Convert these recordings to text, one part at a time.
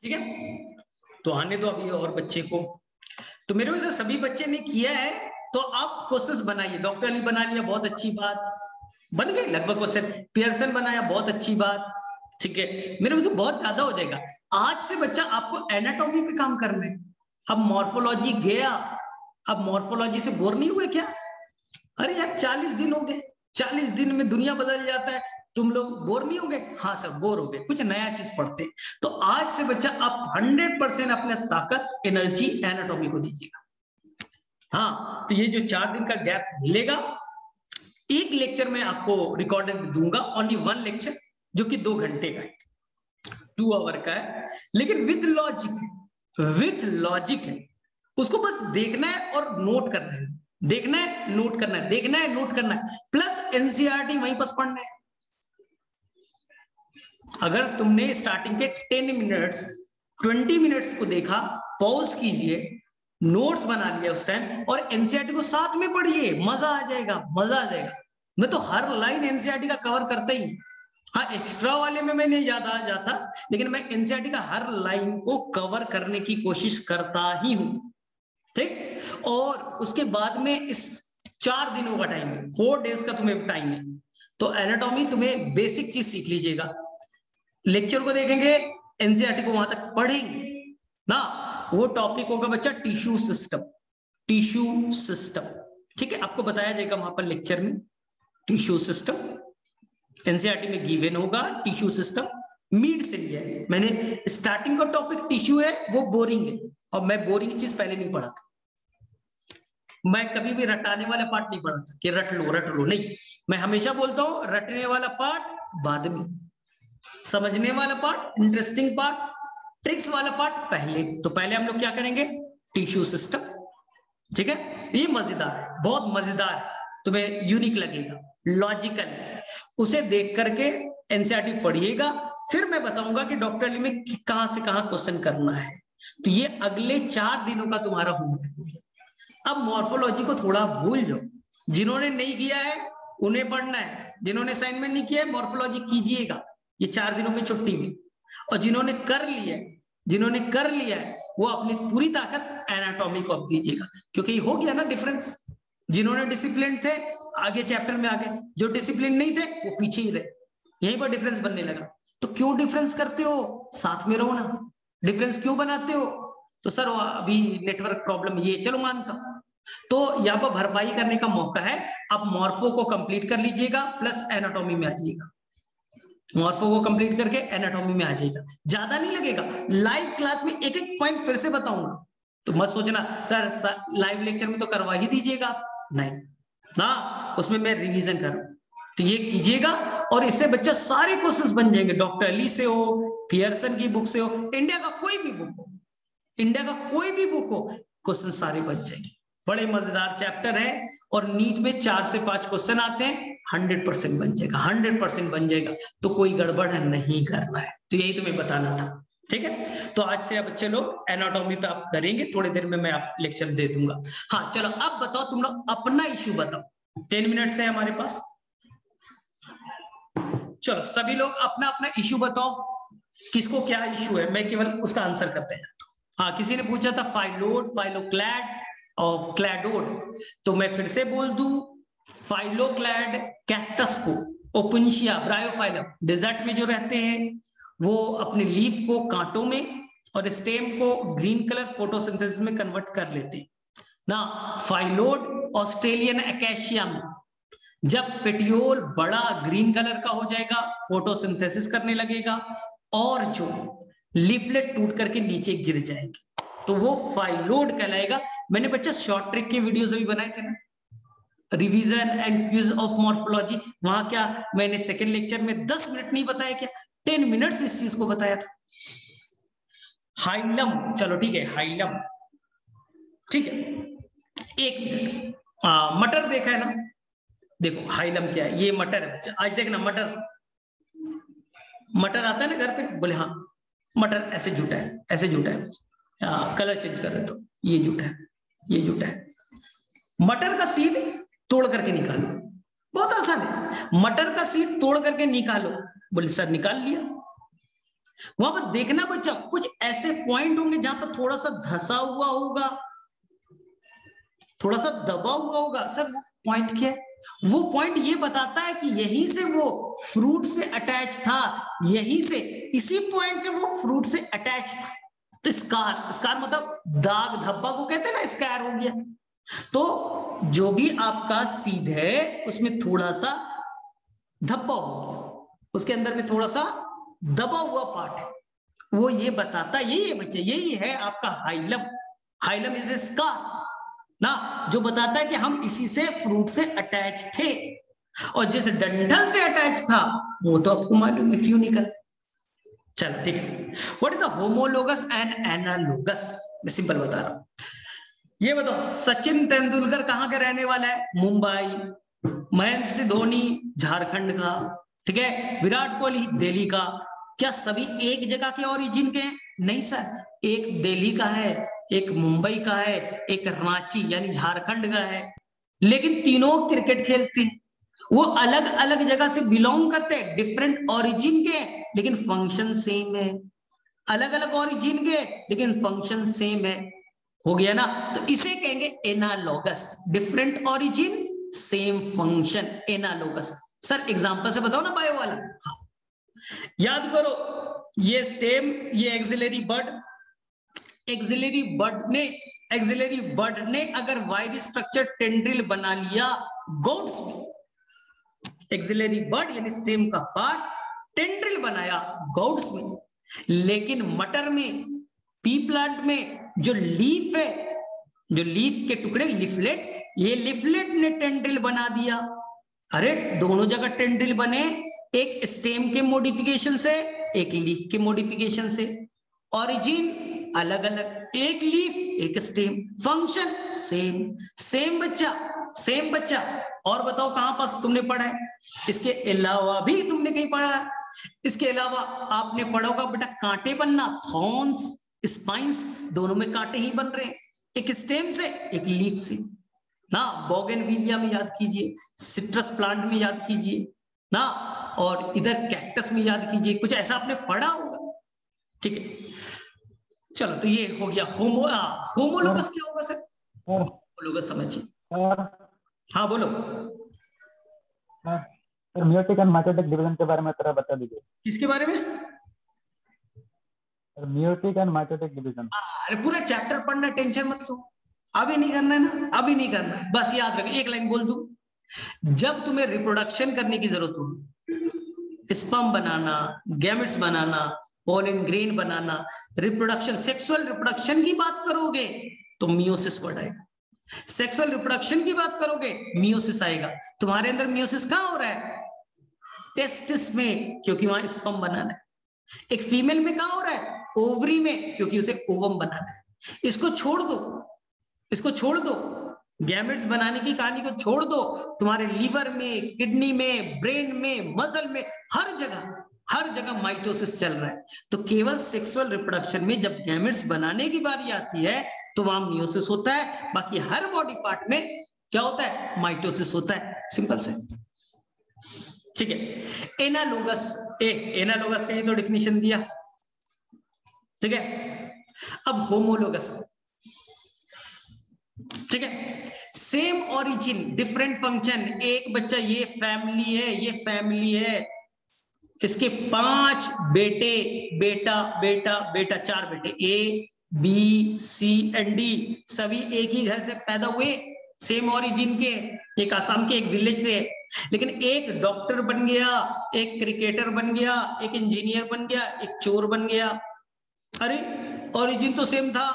ठीक है, तो आने दो अभी और बच्चे को। तो मेरे वजह सभी बच्चे ने किया है, तो आप क्वेश्चंस बनाइए। डॉक्टर अली बना लिया, बहुत अच्छी बात, बन गए लगभग क्वेश्चन। पियर्सन बनाया, बहुत अच्छी बात, ठीक है। मेरे वजह बहुत ज्यादा हो जाएगा। आज से बच्चा आपको एनाटॉमी पे काम करना है। अब मॉर्फोलॉजी गया, अब मॉर्फोलॉजी से बोर नहीं हुए क्या? अरे यार 40 दिन हो गए, 40 दिन में दुनिया बदल जाता है, तुम लोग बोर नहीं हो गए? हाँ सर बोर हो गए, कुछ नया चीज पढ़ते हैं। तो आज से बच्चा आप 100% अपने ताकत एनर्जी एनाटॉमी को दीजिएगा। हाँ, तो ये जो 4 दिन का गैप मिलेगा, एक लेक्चर में आपको रिकॉर्डेड दूंगा, ओनली 1 लेक्चर, जो कि 2 घंटे का है, 2 आवर का है, लेकिन विथ लॉजिक है। उसको बस देखना है और नोट करना है, देखना है नोट करना है, देखना है नोट करना है, प्लस एनसीईआरटी वहीं पर पढ़ना है। अगर तुमने स्टार्टिंग के 10 मिनट्स 20 मिनट्स को देखा, पॉज कीजिए, नोट्स बना लिया उस टाइम, और एनसीईआरटी को साथ में पढ़िए, मजा आ जाएगा, मजा आ जाएगा। मैं तो हर लाइन एनसीईआरटी का कवर करता ही। हाँ, एक्स्ट्रा वाले में मैं नहीं ज्यादा जाता, लेकिन मैं एनसीईआरटी का हर लाइन को कवर करने की कोशिश करता ही हूं, ठीक। और उसके बाद में इस 4 दिनों का टाइम है, 4 डेज का तुम्हें टाइम है, तो एनाटॉमी तुम्हें बेसिक चीज सीख लीजिएगा। लेक्चर को देखेंगे, एनसीईआरटी को वहां तक पढ़ेंगे ना। वो टॉपिक होगा बच्चा टिश्यू सिस्टम, टिश्यू सिस्टम, ठीक है। आपको बताया जाएगा वहां पर लेक्चर में टिश्यू सिस्टम, एनसीईआरटी में गिवन होगा टिश्यू सिस्टम। मिड से लिया है मैंने, स्टार्टिंग का टॉपिक टिश्यू है, वो बोरिंग है, और मैं बोरिंग चीज पहले नहीं पढ़ा था। मैं कभी भी रटाने वाला पार्ट नहीं पढ़ा था कि रट लो नहीं। मैं हमेशा बोलता हूं रटने वाला पार्ट बाद में, समझने वाला पार्ट, इंटरेस्टिंग पार्ट, ट्रिक्स वाला पार्ट पहले। तो पहले हम लोग क्या करेंगे, टिश्यू सिस्टम, ठीक है। ये मजेदार है, बहुत मजेदार, तुम्हें यूनिक लगेगा, लॉजिकल। उसे देख करके एनसीईआरटी पढ़िएगा, फिर मैं बताऊंगा कि डॉक्टर अली में कहां से कहां क्वेश्चन करना है। तो ये अगले 4 दिनों का तुम्हारा होमवर्क हो गया। अब मॉर्फोलॉजी को थोड़ा भूल जाओ, जिन्होंने नहीं किया है उन्हें पढ़ना है, जिन्होंने असाइनमेंट नहीं किया है मॉर्फोलॉजी कीजिएगा ये 4 दिनों की छुट्टी में। और जिन्होंने कर लिया है वो अपनी पूरी ताकत एनाटॉमी को अब दीजिएगा, क्योंकि हो गया ना डिफरेंस। जिन्होंने डिसिप्लिन थे आगे चैप्टर में आ गए, जो डिसिप्लिन नहीं थे वो पीछे ही रहे, यहीं पर डिफरेंस बनने लगा। तो क्यों डिफरेंस करते हो, साथ में रहो ना, डिफरेंस क्यों बनाते हो? तो सर अभी नेटवर्क प्रॉब्लम, ये चलो मानता हूं। तो यहाँ पर भरपाई करने का मौका है, आप मॉर्फो को कंप्लीट कर लीजिएगा, प्लस एनाटॉमी में आ जाइएगा। मॉर्फो को कंप्लीट करके एनाटॉमी में आ जाएगा, ज्यादा नहीं लगेगा। लाइव क्लास में एक एक पॉइंट फिर से बताऊंगा, तो मत सोचना सर लाइव लेक्चर में तो करवा ही दीजिएगा, नहीं ना, उसमें मैं रिवीजन करूं। तो ये कीजिएगा, और इससे बच्चा सारे क्वेश्चंस बन जाएंगे, डॉक्टर अली से हो, पियर्सन की बुक से हो, इंडिया का कोई भी बुक हो, इंडिया का कोई भी बुक हो, क्वेश्चन सारे बन जाएंगे। बड़े मजेदार चैप्टर है, और नीट में 4 से 5 क्वेश्चन आते हैं, 100% बन जाएगा, 100% बन जाएगा। तो कोई गड़बड़ नहीं करना है, तो यही तुम्हें बताना था, ठीक है। तो आज से अब बच्चे लोग एनाटॉमी पे आप करेंगे, थोड़ी देर में मैं आप लेक्चर दे दूंगा। हाँ चलो, अब बताओ तुम लोग अपना इश्यू बताओ, 10 मिनट्स है हमारे पास। चलो सभी लोग अपना अपना इश्यू बताओ, किसको क्या इश्यू है, मैं केवल उसका आंसर करते हैं। हाँ, किसी ने पूछा था फाइलोड, फाइलोक्लैड और क्लैडोड, तो मैं फिर से बोल दूं, फाइलोक्लैड कैक्टस को, ओपुंशिया ब्रायोफाइलम, डेजर्ट में जो रहते हैं, वो अपने लीफ को कांटों में और स्टेम को ग्रीन कलर फोटोसिंथेसिस में कन्वर्ट कर लेते हैं ना। फाइलोड ऑस्ट्रेलियन एकेशिया में, जब पेटियोल बड़ा ग्रीन कलर का हो जाएगा, फोटोसिंथेसिस करने लगेगा, और जो लीफलेट टूट करके नीचे गिर जाएंगे, तो वो फाइलोड कहलाएगा। मैंने बच्चा शॉर्ट ट्रिक के वीडियोस भी बनाए थे ना, revision and quiz of morphology, वहां क्या मैंने सेकंड लेक्चर में 10 मिनट नहीं बताया क्या, 10 मिनट्स इस चीज को बताया था। हाइलम, चलो ठीक है, हाइलम, ठीक है, 1 मिनट। मटर देखा है ना, देखो हाइलम क्या है, ये मटर है बच्चा, आज देखना मटर, मटर आता है ना घर पे, बोले हाँ मटर ऐसे जुटा है, ऐसे जुटा है, कलर चेंज कर रहे तो ये जुटा है, ये जुटा है। मटर का सीड तोड़ करके निकालो, बहुत आसान है, मटर का सीड तोड़ करके निकालो। बोले सर निकाल लिया, वहां पर देखना बच्चा, कुछ ऐसे पॉइंट होंगे जहां पर थोड़ा सा धसा हुआ होगा, थोड़ा सा दबा हुआ होगा। सर वो पॉइंट क्या है? वो पॉइंट ये बताता है कि यहीं से वो फ्रूट से अटैच था, यहीं से, इसी पॉइंट से वो फ्रूट से अटैच था। तो स्कार, स्कार मतलब दाग, धब्बा को कहते हैं ना, स्कार हो गया। तो जो भी आपका सीध है उसमें थोड़ा सा धब्बा हो गया, उसके अंदर में थोड़ा सा दबा हुआ पार्ट है, वो ये बताता, यही है बच्चे, यही है आपका hilum. Hilum is a scar ना, जो बताता है कि हम इसी से फ्रूट से अटैच थे। और जिस डंठल से अटैच था वो तो आपको मालूम है, फ्यूनिकल। चलो ठीक है। What is a homologous and analogous? मैं सिंपल बता रहा हूं। ये बताओ, सचिन तेंदुलकर कहां का रहने वाला है? मुंबई। महेंद्र सिंह धोनी झारखंड का, ठीक है। विराट कोहली दिल्ली का। क्या सभी एक जगह के ओरिजिन के हैं? नहीं सर, एक दिल्ली का है, एक मुंबई का है, एक रांची यानी झारखंड का है। लेकिन तीनों क्रिकेट खेलते हैं, वो अलग अलग जगह से बिलोंग करते हैं, डिफरेंट ओरिजिन के, लेकिन फंक्शन सेम है। अलग अलग ओरिजिन के लेकिन फंक्शन सेम है। हो गया ना? तो इसे कहेंगे analogous, different origin same function, analogous. Sir example से बताओ ना बायो वाला। हाँ। याद करो, ये स्टेम, ये एक्सिलरी बड, एक्सिलरी बड ने अगर वाइड स्ट्रक्चर टेंड्रिल बना लिया गोड्स में, एक्सिलरी बड यानी स्टेम का पार्ट टेंड्रिल बनाया गॉड्स में, लेकिन मटर में, पी प्लांट में जो लीफ है, जो लीफ के टुकड़े, लिफलेट, ये लिफलेट ने टेंड्रिल बना दिया। अरे दोनों जगह टेंड्रिल बने, एक स्टेम के मॉडिफिकेशन से, एक लीफ के मॉडिफिकेशन से। ओरिजिन अलग अलग, एक लीफ एक स्टेम, फंक्शन सेम। सेम बच्चा, सेम बच्चा। और बताओ कहां पास तुमने पढ़ा है? इसके अलावा भी तुमने कहीं पढ़ा है? इसके अलावा आपने पढ़ा होगा बेटा कांटे बनना, थॉर्न्स, स्पाइंस, दोनों में कांटे ही बन रहे हैं, एक स्टेम से एक लीफ से ना। बोगेनविलिया में याद कीजिए, सिट्रस प्लांट में याद कीजिए ना, और इधर कैक्टस में याद कीजिए, कुछ ऐसा आपने पढ़ा होगा। ठीक है, चलो तो ये हो गया होमोलोगस। क्या होगा सर? होमोलोगस समझिए। हाँ बोलो। Sir meiotic and mitotic division के बारे में थोड़ा बता दीजिए। किसके बारे में? Sir meiotic and mitotic division. अरे पूरा चैप्टर पढ़ना, टेंशन मत लो, अभी नहीं करना है ना, अभी नहीं करना है, बस याद रखो, एक लाइन बोल दूं। जब तुम्हें रिप्रोडक्शन करने की जरूरत हो, स्पर्म बनाना, गैमेट्स बनाना, पोलन ग्रेन बनाना, रिप्रोडक्शन, सेक्सुअल रिप्रोडक्शन की बात करोगे तो मियोसिस वर्ड आएगा। सेक्सुअल रिप्रोडक्शन की बात करोगे मियोसिस आएगा। तुम्हारे अंदर मियोसिस कहां हो रहा है? टेस्टिस में, क्योंकि वहां स्पर्म बनाना है। एक फीमेल में कहां हो रहा है? ओवरी में, क्योंकि उसे ओवम बनाना है। इसको छोड़ दो, इसको छोड़ दो, गैमेट्स बनाने की कहानी को छोड़ दो, तुम्हारे लीवर में, किडनी में, ब्रेन में, मसल में, हर जगह, हर जगह माइटोसिस चल रहा है। तो केवल सेक्सुअल रिप्रोडक्शन में जब गैमेट्स बनाने की बारी आती है तो वहां मियोसिस होता है, बाकी हर बॉडी पार्ट में क्या होता है? माइटोसिस होता है, सिंपल से। ठीक है। एनालोगस, एनालोगस का ये तो डिफिनेशन दिया, ठीक है। अब होमोलोगस, ठीक है। Same origin different function. एक बच्चा, ये फैमिली है, ये फैमिली है, इसके 5 बेटे, बेटा बेटा बेटा, 4 बेटे, A B C and D, सभी एक ही घर से पैदा हुए, सेम ओरिजिन के, एक आसाम के एक विलेज से। लेकिन एक डॉक्टर बन गया, एक क्रिकेटर बन गया, एक इंजीनियर बन गया, एक चोर बन गया। अरे ओरिजिन तो सेम था,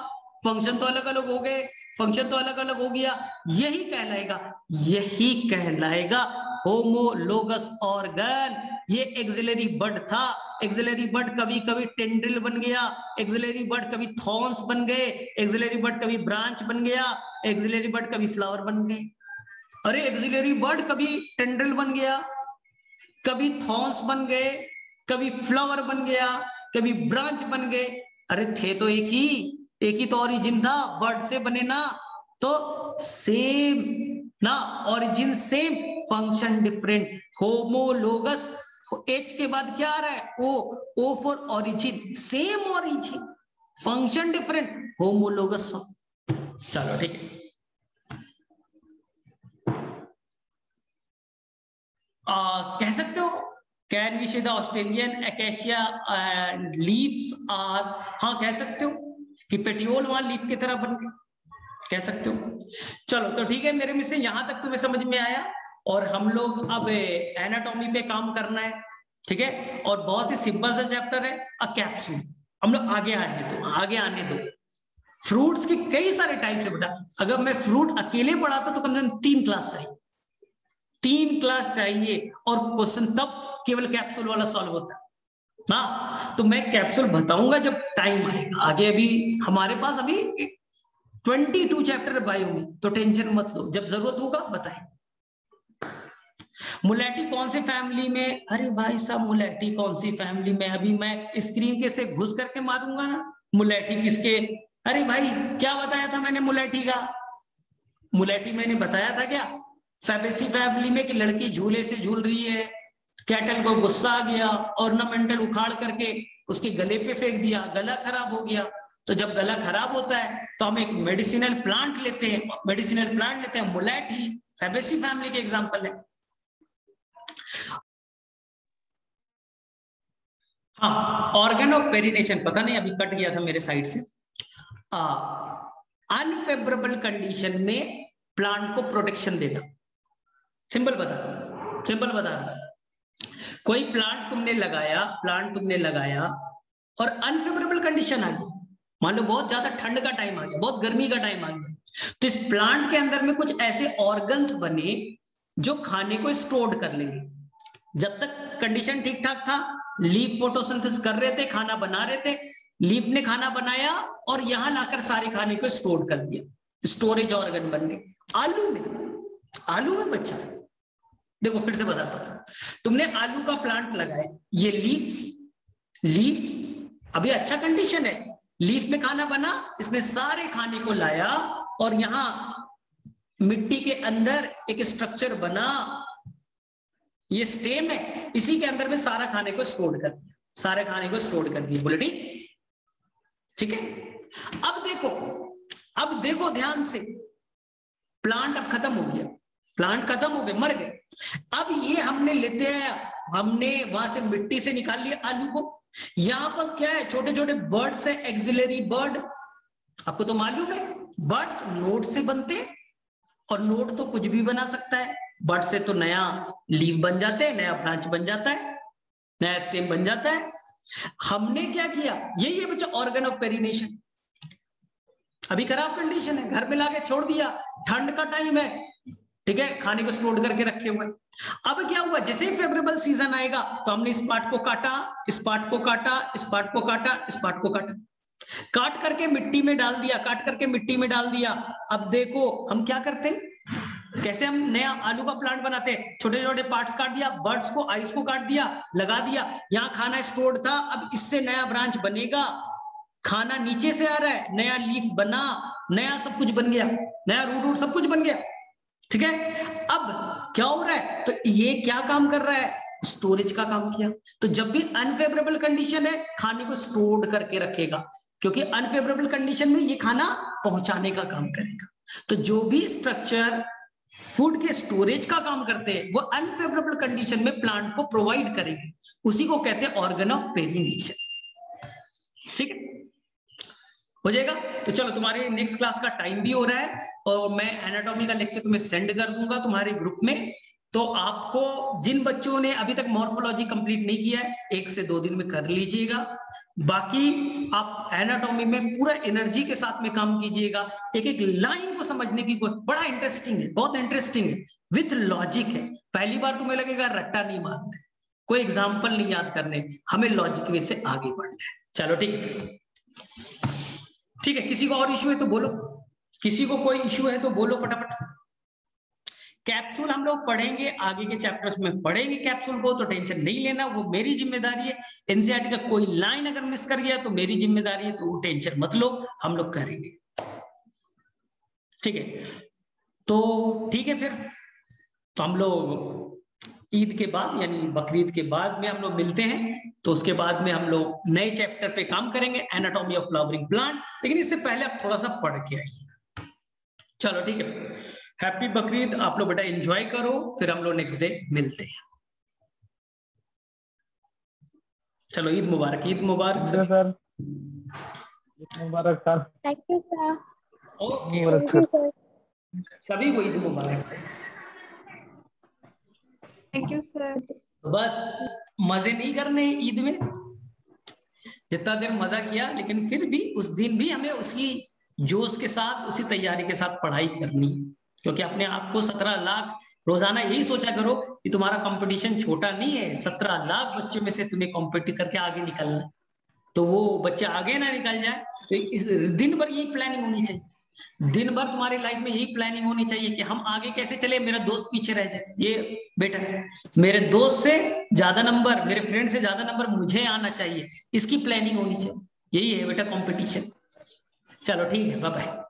फंक्शन तो अलग अलग हो गए, फंक्शन तो अलग अलग हो गया। यही कहलाएगा, यही कहलाएगा होमोलोगस ऑर्गन। ये एक्सिलरी बड था, एक्सिलरी बड कभी कभी टेंड्रिल बन गया, एक्सिलरी बड कभी थॉर्न्स बन गए, एक्सिलरी बड कभी ब्रांच बन गया, एक्सिलरी बड कभी फ्लावर बन गए। अरे एक्सिलरी बड कभी टेंड्रिल बन गया, कभी थॉर्न्स बन गए, कभी फ्लावर बन गया, कभी ब्रांच बन गए। अरे थे तो एक ही तो ओरिजिन था, बर्ड से बने ना, तो सेम ना, origin same, function different, homologous. H के बाद क्या आ रहा है? O for origin, same origin, function different, homologous. चलो ठीक है। कह सकते हो can we say the Australian acacia leaves are, हाँ कह सकते हो कि पेटियोल वहां लीफ की तरह बन गए, कह सकते हो। चलो तो ठीक है, मेरे में से यहां तक तुम्हें समझ में आया, और हम लोग अब एनाटॉमी पे काम करना है, ठीक है। और बहुत ही सिंपल सा चैप्टर है, अ कैप्सूल। हम लोग आगे आने दो। फ्रूट्स के कई सारे टाइप्स है बेटा। अगर मैं फ्रूट अकेले पढ़ाता तो कम से कम 3 क्लास चाहिए, 3 क्लास चाहिए, और क्वेश्चन तब केवल कैप्सूल वाला सॉल्व होता है ना। तो मैं कैप्सूल बताऊंगा जब टाइम आएगा आगे। अभी हमारे पास अभी 22 चैप्टर बायो में, तो टेंशन मत लो, जब जरूरत होगा बताएं। मुलेटी कौन सी फैमिली में? अरे भाई साहब मुलेटी कौन सी फैमिली में? अभी मैं स्क्रीन के से घुस करके मारूंगा ना, मुलेटी किसके? अरे भाई क्या बताया था मैंने मुलेटी का? मुलेटी मैंने बताया था क्या? फैबेसी फैमिली में कि लड़की झूले से झूल रही है, कैटल को गुस्सा आ गया, ऑर्नामेंटल उखाड़ करके उसके गले पे फेंक दिया, गला खराब हो गया। तो जब गला खराब होता है तो हम एक मेडिसिनल प्लांट लेते हैं, मुलेटी फैबेसी फैमिली के एग्जांपल है। हाँ, ऑर्गन ऑफ पेरिनेशन, पता नहीं अभी कट गया था मेरे साइड से। अनफेवरेबल कंडीशन में प्लांट को प्रोटेक्शन देना। सिंपल बता रहा। कोई प्लांट तुमने लगाया और अनफेवरेबल कंडीशन आ गई, मान लो बहुत ज्यादा ठंड का टाइम आ गया, बहुत गर्मी का टाइम आ गया, तो इस प्लांट के अंदर में कुछ ऐसे ऑर्गन्स बने जो खाने को स्टोर कर लेंगे। जब तक कंडीशन ठीक ठाक था, लीफ फोटोसिंथेसिस कर रहे थे, खाना बना रहे थे, लीफ ने खाना बनाया और यहां लाकर सारे खाने को स्टोर कर दिया, स्टोरेज ऑर्गन बन गए। आलू में बच्चा, देखो फिर से बताता हूं, तुमने आलू का प्लांट लगाया, ये लीफ अभी अच्छा कंडीशन है, लीफ में खाना बना, इसने सारे खाने को लाया और यहां मिट्टी के अंदर एक स्ट्रक्चर बना, ये स्टेम है, इसी के अंदर में सारा खाने को स्टोर कर दिया, बोले ठीक है। अब देखो ध्यान से, प्लांट अब खत्म हो गया, मर गए। अब ये हमने वहां से मिट्टी से निकाल लिया आलू को। यहां पर क्या है? छोटे छोटे बर्ड्स है, एक्सिलरी बर्ड। आपको तो मालूम है बर्ड्स नोड से बनते, और नोड तो कुछ भी बना सकता है। बर्ड से तो नया लीफ बन जाते हैं, नया ब्रांच बन जाता है, नया स्टेम बन जाता है। हमने क्या किया? यही है बच्चा ऑर्गन ऑफ पेरिनेशन। अभी खराब कंडीशन है, घर में लाके छोड़ दिया, ठंड का टाइम है, ठीक है, खाने को स्टोर करके रखे हुए। अब क्या हुआ? जैसे ही फेवरेबल सीजन आएगा तो हमने इस पार्ट को काटा, इस पार्ट को काटा, इस पार्ट को काटा, इस पार्ट को काटा, काट करके मिट्टी में डाल दिया। अब देखो हम क्या करते हैं, कैसे हम नया आलू का प्लांट बनाते हैं, छोटे छोटे पार्ट्स काट दिया, बर्ड्स को, आइस को काट दिया, लगा दिया, यहाँ खाना स्टोर्ड था, अब इससे नया ब्रांच बनेगा, खाना नीचे से आ रहा है, नया लीफ बना, नया सब कुछ बन गया, नया रूट सब कुछ बन गया, ठीक है। अब क्या हो रहा है? तो ये क्या काम कर रहा है? स्टोरेज का काम किया। तो जब भी अनफेवरेबल कंडीशन है, खाने को स्टोर्ड करके रखेगा, क्योंकि अनफेवरेबल कंडीशन में ये खाना पहुंचाने का काम करेगा। तो जो भी स्ट्रक्चर फूड के स्टोरेज का काम करते हैं, वो अनफेवरेबल कंडीशन में प्लांट को प्रोवाइड करेंगे, उसी को कहते हैं ऑर्गन ऑफ पेरिनेशन, ठीक है, हो जाएगा। तो चलो, तुम्हारे नेक्स्ट क्लास का टाइम भी हो रहा है, और मैं एनाटॉमी का लेक्चर तुम्हें सेंड कर दूंगा तुम्हारे ग्रुप में। तो आपको, जिन बच्चों ने अभी तक मॉर्फोलॉजी कंप्लीट नहीं किया है, 1 से 2 दिन में कर लीजिएगा। बाकी आप एनाटॉमी में पूरा एनर्जी के साथ में काम कीजिएगा, एक एक लाइन को समझने की, बड़ा इंटरेस्टिंग है, बहुत इंटरेस्टिंग है, विथ लॉजिक है। पहली बार तुम्हें लगेगा रट्टा नहीं मारना है, कोई एग्जाम्पल नहीं याद करने, हमें लॉजिक वे से आगे बढ़ना है। चलो ठीक है, किसी को और इश्यू है तो बोलो, किसी को कोई इश्यू है तो बोलो फटाफट। कैप्सूल हम लोग पढ़ेंगे, आगे के चैप्टर्स में पढ़ेंगे कैप्सूल को, तो टेंशन नहीं लेना, वो मेरी जिम्मेदारी है। एनसीईआरटी का कोई लाइन अगर मिस कर गया तो मेरी जिम्मेदारी है, तो वो टेंशन मत लो, हम लोग करेंगे, ठीक है। तो ठीक है, फिर तो हम लोग ईद के बाद यानी बकरीद के बाद में हम लोग मिलते हैं। तो उसके बाद में हम लोग नए चैप्टर पे काम करेंगे, एनाटॉमी ऑफ फ्लावरिंग प्लांट। लेकिन इससे पहले आप थोड़ा सा पढ़ के आइए। चलो ठीक है, हैप्पी बकरीद। आप लोग बेटा एंजॉय करो, फिर हम लोग नेक्स्ट डे मिलते हैं। चलो ईद मुबारक, ईद मुबारक सर। ईद मुबारक sir. Thank you sir. Okay, thank you sir. सभी को ईद मुबारक। Thank you sir. बस मजे नहीं करने ईद में, जितना देर मजा किया, लेकिन फिर भी उस दिन भी हमें उसी जोश के साथ, उसी तैयारी के साथ पढ़ाई करनी है। क्योंकि अपने आप को 17 लाख रोजाना यही सोचा करो कि तुम्हारा कंपटीशन छोटा नहीं है, 17 लाख बच्चों में से तुम्हें कॉम्पिट करके आगे निकलना। तो वो बच्चे आगे ना निकल जाए, तो इस दिन भर यही प्लानिंग होनी चाहिए। दिन भर तुम्हारी लाइफ में यही प्लानिंग होनी चाहिए कि हम आगे कैसे चले, मेरा दोस्त पीछे रह जाए। ये बेटा, मेरे दोस्त से ज्यादा नंबर, मेरे फ्रेंड से ज्यादा नंबर मुझे आना चाहिए, इसकी प्लानिंग होनी चाहिए। यही है बेटा कंपटीशन। चलो ठीक है, बाय बाय।